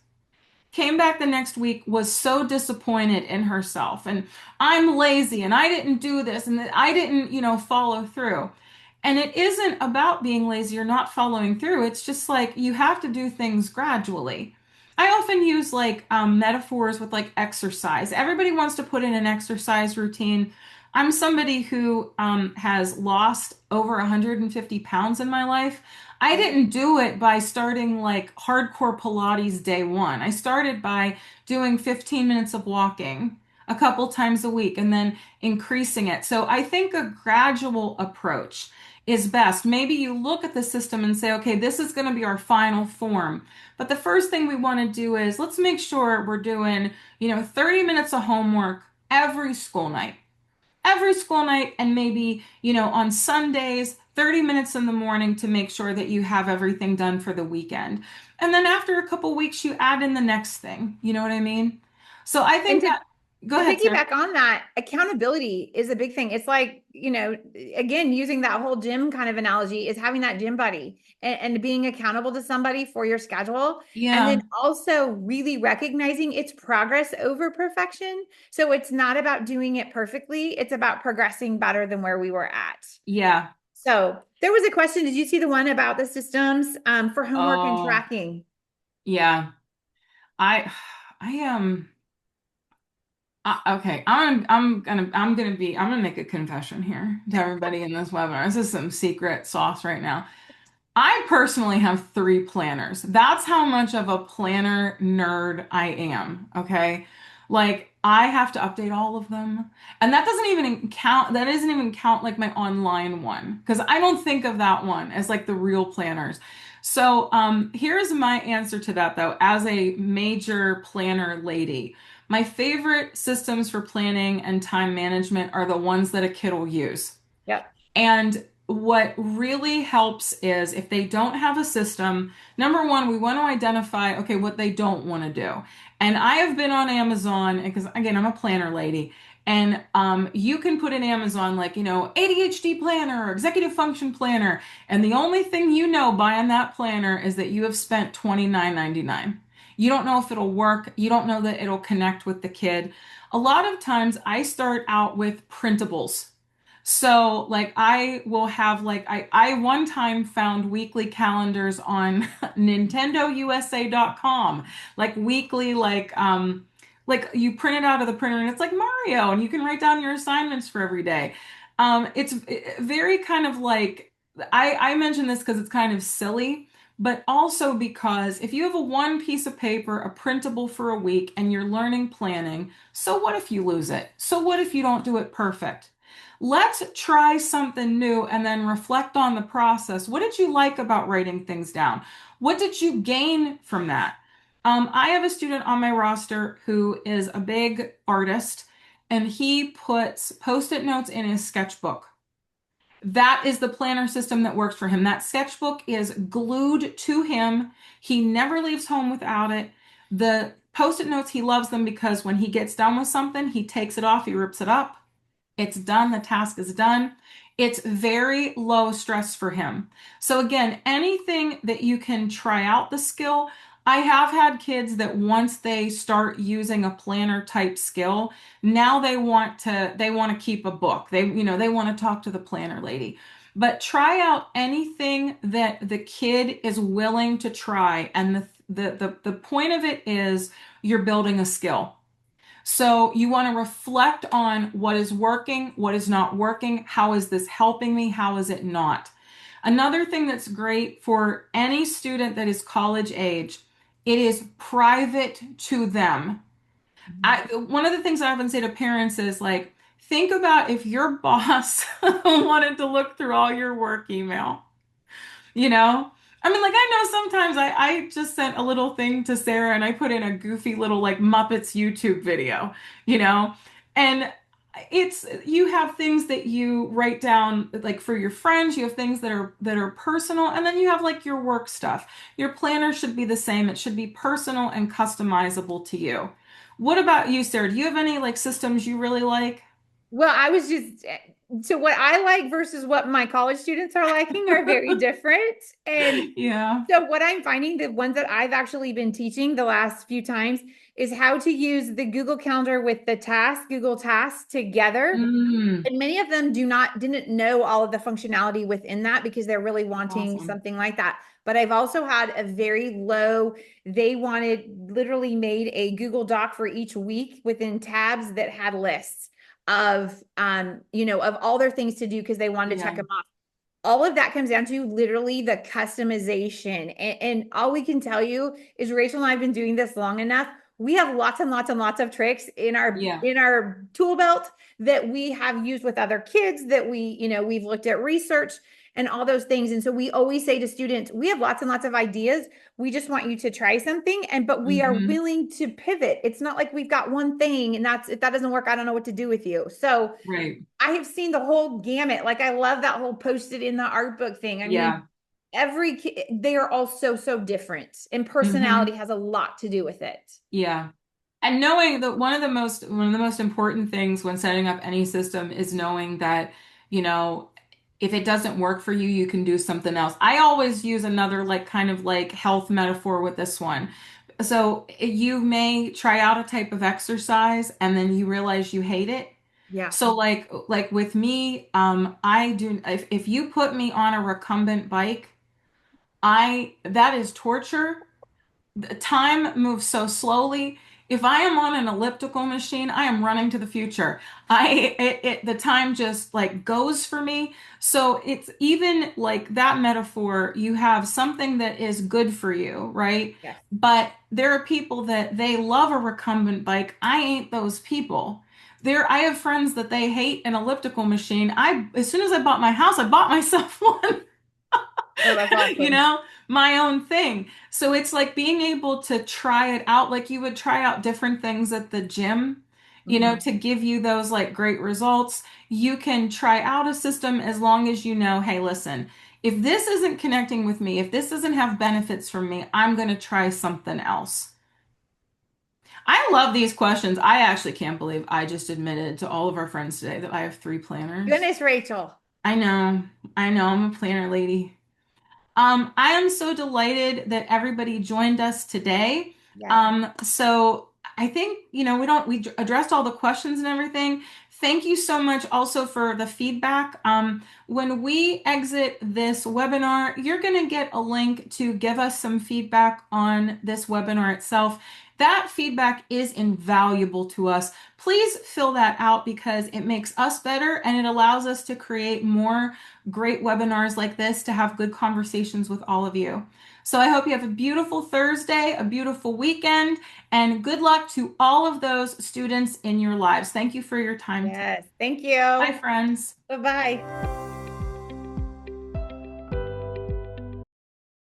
[SPEAKER 1] Came back the next week, was so disappointed in herself. And I'm lazy and I didn't do this and I didn't, follow through. And it isn't about being lazy or not following through. It's just like you have to do things gradually. I often use like metaphors with like exercise. Everybody wants to put in an exercise routine. I'm somebody who has lost over 150 pounds in my life. I didn't do it by starting like hardcore Pilates day one. I started by doing 15 minutes of walking a couple times a week and then increasing it. So I think a gradual approach is best. Maybe you look at the system and say, okay, this is going to be our final form. But the first thing we want to do is let's make sure we're doing, 30 minutes of homework every school night, and maybe, on Sundays, 30 minutes in the morning to make sure that you have everything done for the weekend. And then after a couple weeks, you add in the next thing. You know what I mean? So I
[SPEAKER 2] And
[SPEAKER 1] think
[SPEAKER 2] to
[SPEAKER 1] that, go
[SPEAKER 2] to
[SPEAKER 1] ahead, Sarah.
[SPEAKER 2] piggyback on that, accountability is a big thing. It's like, again, using that whole gym kind of analogy is having that gym buddy and being accountable to somebody for your schedule. And then
[SPEAKER 1] Yeah,
[SPEAKER 2] also really recognizing it's progress over perfection. So it's not about doing it perfectly, it's about progressing better than where we were at.
[SPEAKER 1] yeah.
[SPEAKER 2] So there was a question. Did you see the one about the systems for homework and
[SPEAKER 1] Oh,
[SPEAKER 2] tracking?
[SPEAKER 1] yeah. I, I am. Okay, I'm gonna make a confession here to everybody in this webinar. This is some secret sauce right now. I personally have three planners. That's how much of a planner nerd I am. Okay. Like I have to update all of them. And that doesn't even count like my online one, because I don't think of that one as like the real planners. So here's my answer to that though, as a major planner lady. My favorite systems for planning and time management are the ones that a kid will use.
[SPEAKER 2] Yep.
[SPEAKER 1] And what really helps is if they don't have a system, number one, we want to identify, okay, what they don't want to do. And I have been on Amazon because, again, I'm a planner lady. And you can put in Amazon like, ADHD planner or executive function planner. And the only thing buying that planner is that you have spent $29.99. You don't know if it'll work. You don't know that it'll connect with the kid. A lot of times I start out with printables. So like I will have like I one time found weekly calendars on NintendoUSA.com, like weekly like you print it out of the printer and it's like Mario and you can write down your assignments for every day. It's very kind of like I mention this because it's kind of silly, but also because if you have a one piece of paper, a printable for a week, and you're learning planning, so what if you lose it? So what if you don't do it perfect? Let's try something new and then reflect on the process. What did you like about writing things down? What did you gain from that? I have a student on my roster who is a big artist, and he puts post-it notes in his sketchbook. That is the planner system that works for him. That sketchbook is glued to him. He never leaves home without it. The post-it notes, he loves them because when he gets done with something, he takes it off, he rips it up. It's done. The task is done. It's very low stress for him. So again, anything that you can try out the skill. I have had kids that once they start using a planner type skill, now they want to keep a book. They want to talk to the planner lady. But try out anything that the kid is willing to try. And the point of it is you're building a skill. So you want to reflect on what is working, what is not working, how is this helping me, how is it not. Another thing that's great for any student that is college age, it is private to them. One of the things I often say to parents is like, think about if your boss wanted to look through all your work email, you know? I mean, like, I know sometimes I just sent a little thing to Sarah and I put in a goofy little like Muppets YouTube video, you know? And you have things that you write down like for your friends, you have things that are personal, and then you have like your work stuff. Your planner should be the same. It should be personal and customizable to you. What about you, Sarah? Do you have any like systems you really like?
[SPEAKER 2] Well, I was just so what I like versus what my college students are liking are very different. And
[SPEAKER 1] Yeah.
[SPEAKER 2] so what I'm finding, the ones that I've actually been teaching the last few times is how to use the Google Calendar with the Google Tasks together.
[SPEAKER 1] Mm,
[SPEAKER 2] And many of them didn't know all of the functionality within that because they're really wanting
[SPEAKER 1] awesome.
[SPEAKER 2] something like that. But I've also had a very low, they wanted literally made a Google Doc for each week within tabs that had lists of of all their things to do because they wanted to check
[SPEAKER 1] Yeah.
[SPEAKER 2] them off. All of that comes down to literally the customization. And all we can tell you is Rachel and I have been doing this long enough. We have lots and lots and lots of tricks in our
[SPEAKER 1] Yeah.
[SPEAKER 2] tool belt that we have used with other kids that we've looked at research and all those things. And so we always say to students, we have lots and lots of ideas. We just want you to try something. But we are
[SPEAKER 1] Hmm.
[SPEAKER 2] willing to pivot. It's not like we've got one thing and that's if that doesn't work, I don't know what to do with you. So
[SPEAKER 1] Right.
[SPEAKER 2] I have seen the whole gamut. Like I love that whole posted in the art book thing. I mean,
[SPEAKER 1] Yeah.
[SPEAKER 2] they are all so, so different, and
[SPEAKER 1] Hmm.
[SPEAKER 2] personality has a lot to do with it.
[SPEAKER 1] Yeah. And knowing that one of the most important things when setting up any system is knowing that, you know, if it doesn't work for you, you can do something else. I always use another like kind of like health metaphor with this one. So you may try out a type of exercise and then you realize you hate it.
[SPEAKER 2] Yeah.
[SPEAKER 1] So like with me, I do if you put me on a recumbent bike, I that is torture. Time moves so slowly. If I am on an elliptical machine, I am running to the future. The time just like goes for me. So it's even like that metaphor, you have something that is good for you, right?
[SPEAKER 2] Yes.
[SPEAKER 1] But there are people that they love a recumbent bike. I ain't those people. I have friends that they hate an elliptical machine. As soon as I bought my house, I bought myself one.
[SPEAKER 2] Oh, that's
[SPEAKER 1] you
[SPEAKER 2] awesome.
[SPEAKER 1] know, my own thing. So it's like being able to try it out, like you would try out different things at the gym,
[SPEAKER 2] Mhm.
[SPEAKER 1] to give you those like great results. You can try out a system as long as you know, hey, listen, if this isn't connecting with me, if this doesn't have benefits for me, I'm going to try something else. I love these questions. I actually can't believe I just admitted to all of our friends today that I have 3 planners.
[SPEAKER 2] Goodness, Rachel.
[SPEAKER 1] I know, I know, I'm a planner lady. I am so delighted that everybody joined us today.
[SPEAKER 2] Yes.
[SPEAKER 1] So I think, we addressed all the questions and everything. Thank you so much also for the feedback. When we exit this webinar, you're going to get a link to give us some feedback on this webinar itself. That feedback is invaluable to us. Please fill that out because it makes us better and it allows us to create more great webinars like this to have good conversations with all of you. So I hope you have a beautiful Thursday, a beautiful weekend, and good luck to all of those students in your lives. Thank you for your time today.
[SPEAKER 2] Yes. Thank
[SPEAKER 1] Bye,
[SPEAKER 2] you.
[SPEAKER 1] friends.
[SPEAKER 2] Bye-bye.